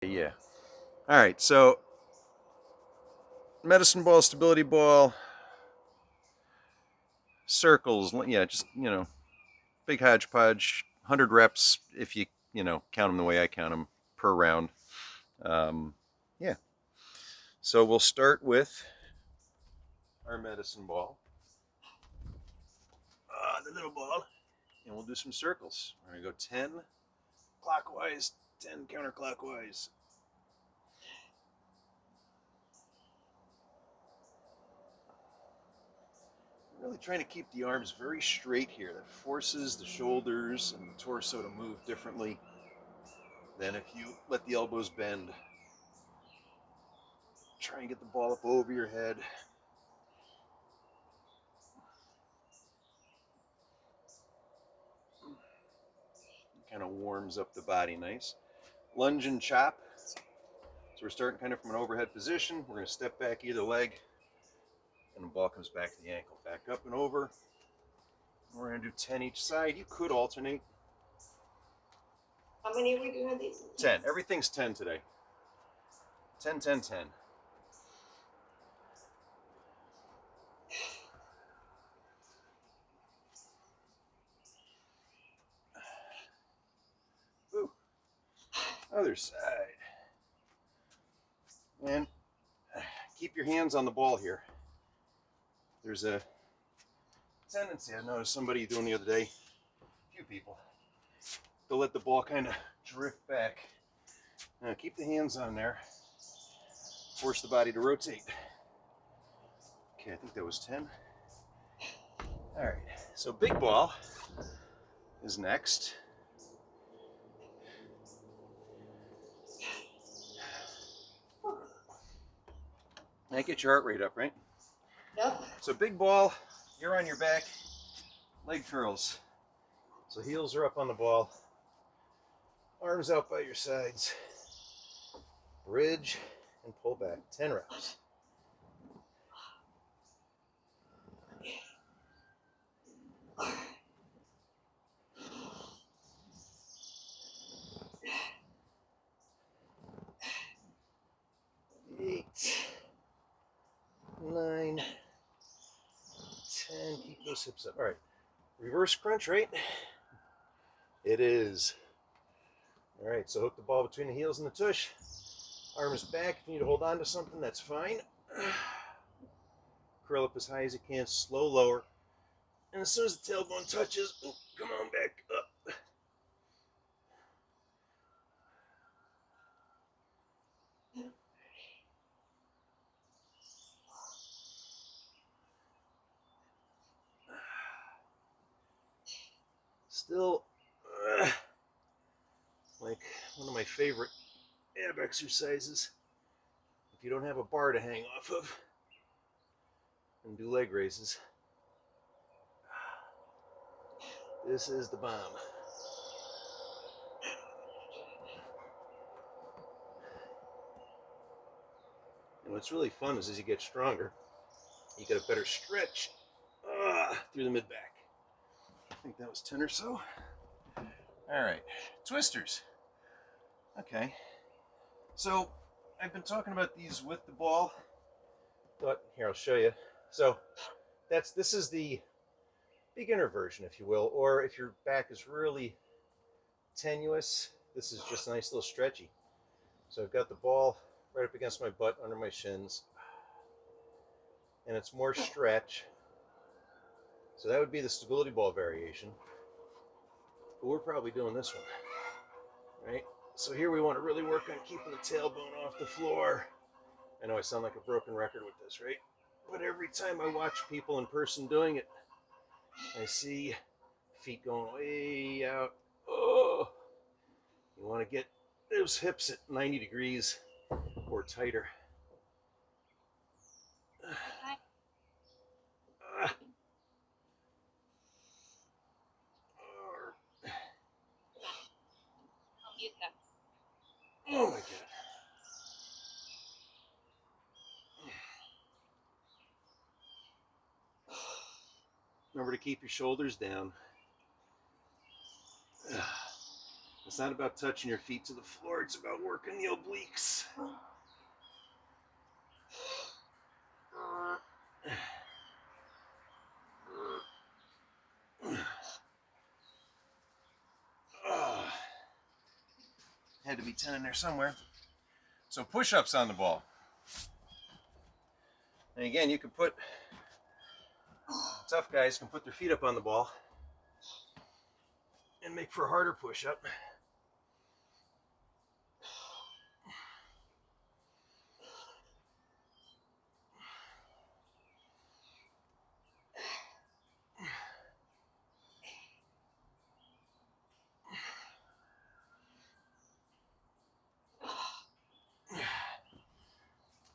Yeah. All right. So medicine ball, stability ball, circles. Yeah, just big hodgepodge. 100 reps if you count them the way I count them per round. Um, yeah. So we'll start with our medicine ball, the little ball, and we'll do some circles. We're gonna go 10 clockwise, 10 counterclockwise. Really trying to keep the arms very straight here. That forces the shoulders and the torso to move differently than if you let the elbows bend. Try and get the ball up over your head. Kind of warms up the body nice. Lunge and chop. So we're starting kind of from an overhead position. We're going to step back either leg, and the ball comes back to the ankle. Back up and over. We're going to do 10 each side. You could alternate. How many are we doing these? 10. Everything's 10 today. 10, 10, 10. Ooh. Other side. And keep your hands on the ball here. There's a tendency, I noticed somebody doing the other day, a few people, they'll let the ball kind of drift back. Now keep the hands on there. Force the body to rotate. Okay, I think that was 10. All right, so big ball is next. Now get your heart rate up, right? Yep. So big ball, you're on your back, leg curls. So heels are up on the ball, arms out by your sides, bridge and pull back, 10 reps. Eight, 9, 10, keep those hips up. All right, reverse crunch, right? It is. All right, so hook the ball between the heels and the tush. Arms back. If you need to hold on to something, that's fine. Curl up as high as you can, slow lower. And as soon as the tailbone touches, come on back up. Still, like one of my favorite ab exercises. If you don't have a bar to hang off of, and do leg raises, this is the bomb. And what's really fun is as you get stronger, you get a better stretch through the mid-back. I think that was 10 or so. All right, twisters. Okay, so I've been talking about these with the ball, but here I'll show you. So this is the beginner version, if you will, or if your back is really tenuous, this is just a nice little stretchy. So I've got the ball right up against my butt, under my shins, and it's more stretch. So that would be the stability ball variation. But we're probably doing this one, right? So here we want to really work on keeping the tailbone off the floor. I know I sound like a broken record with this, right? But every time I watch people in person doing it, I see feet going way out. Oh, you want to get those hips at 90 degrees or tighter. Oh my God. Remember to keep your shoulders down. It's not about touching your feet to the floor, it's about working the obliques. Had to be 10 in there somewhere. So push-ups on the ball. And again, you can put, tough guys can put their feet up on the ball and make for a harder push-up.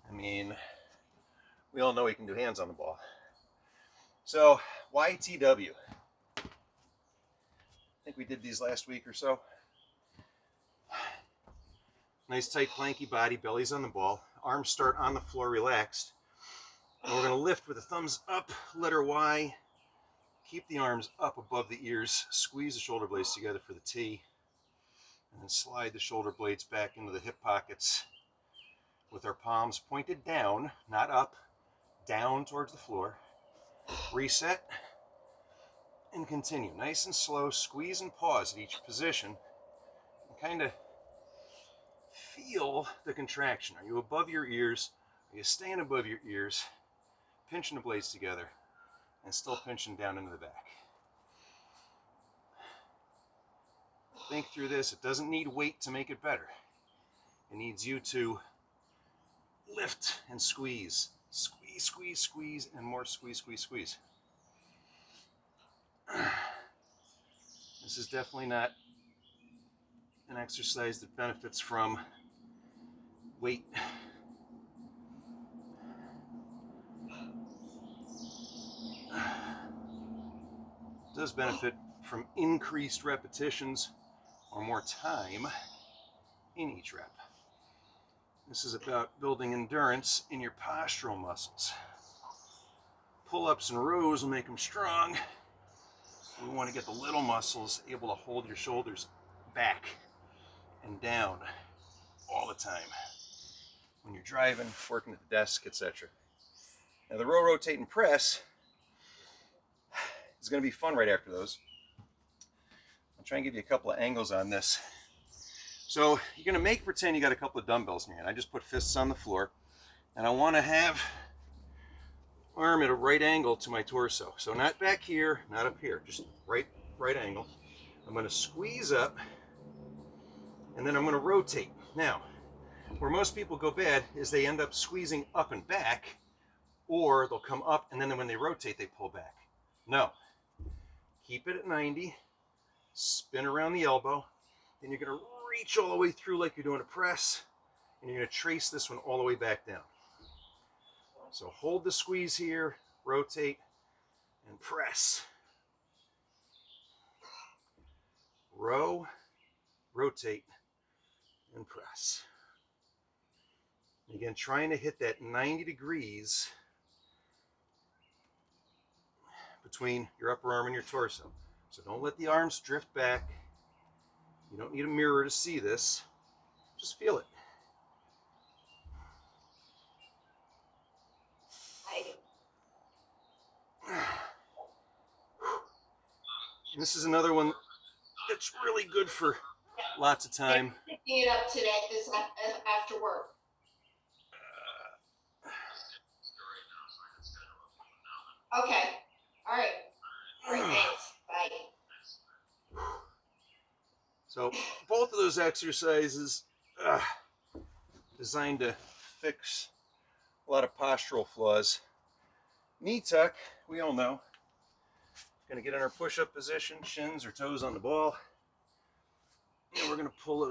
I mean, we all know we can do hands on the ball. So, YTW. I think we did these last week or so. Nice tight planky body, belly's on the ball. Arms start on the floor relaxed. And we're gonna lift with the thumbs up, letter Y. Keep the arms up above the ears. Squeeze the shoulder blades together for the T. And then slide the shoulder blades back into the hip pockets with our palms pointed down, not up, down towards the floor. Reset and continue. Nice and slow, squeeze and pause at each position. And kind of feel the contraction. Are you above your ears? Are you staying above your ears? Pinching the blades together and still pinching down into the back. Think through this. It doesn't need weight to make it better. It needs you to lift and squeeze. Squeeze, squeeze, squeeze, and more squeeze, squeeze, squeeze. This is definitely not an exercise that benefits from weight. It does benefit from increased repetitions or more time in each rep. This is about building endurance in your postural muscles. Pull-ups and rows will make them strong. We want to get the little muscles able to hold your shoulders back and down all the time when you're driving, working at the desk, etc. Now the row, rotate, and press is going to be fun right after those. I'll try and give you a couple of angles on this. So you're going to pretend you got a couple of dumbbells in your hand. I just put fists on the floor, and I want to have arm at a right angle to my torso. So not back here, not up here, just right angle. I'm going to squeeze up, and then I'm going to rotate. Now, where most people go bad is they end up squeezing up and back, or they'll come up, and then when they rotate, they pull back. No. Keep it at 90, spin around the elbow, then you're going to reach all the way through like you're doing a press, and you're going to trace this one all the way back down. So hold the squeeze here, rotate, and press. Row, rotate, and press. Again, trying to hit that 90 degrees between your upper arm and your torso. So don't let the arms drift back. You don't need a mirror to see this. Just feel it. And this is another one that's really good for lots of time. Picking it up today is after work. Okay. All right. All right. Thanks. Bye. So both of those exercises designed to fix a lot of postural flaws. Knee tuck, we all know. Going to get in our push-up position, shins or toes on the ball. And we're going to pull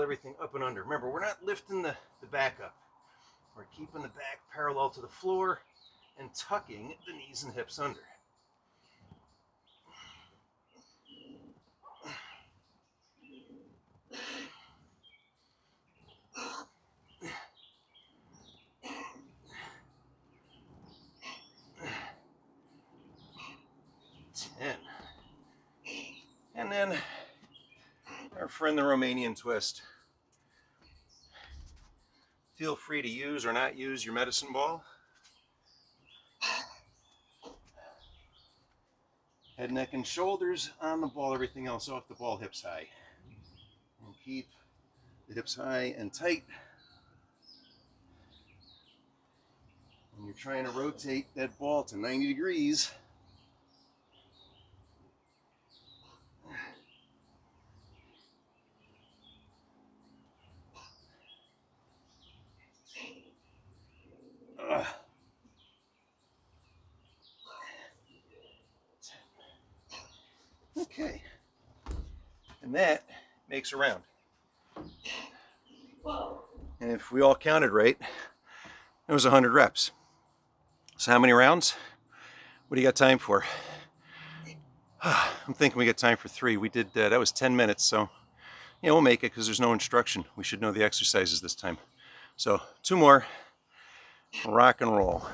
everything up and under. Remember, we're not lifting the back up. We're keeping the back parallel to the floor and tucking the knees and hips under. And then friend the Romanian twist. Feel free to use or not use your medicine ball. Head, neck, and shoulders on the ball, everything else off the ball, hips high. And keep the hips high and tight. And you're trying to rotate that ball to 90 degrees. Okay. And that makes a round. Whoa. And if we all counted right, it was 100 reps. So how many rounds? What do you got time for? I'm thinking we got time for 3. We did, that was 10 minutes, so yeah, we'll make it because there's no instruction. We should know the exercises this time. So 2 more, rock and roll.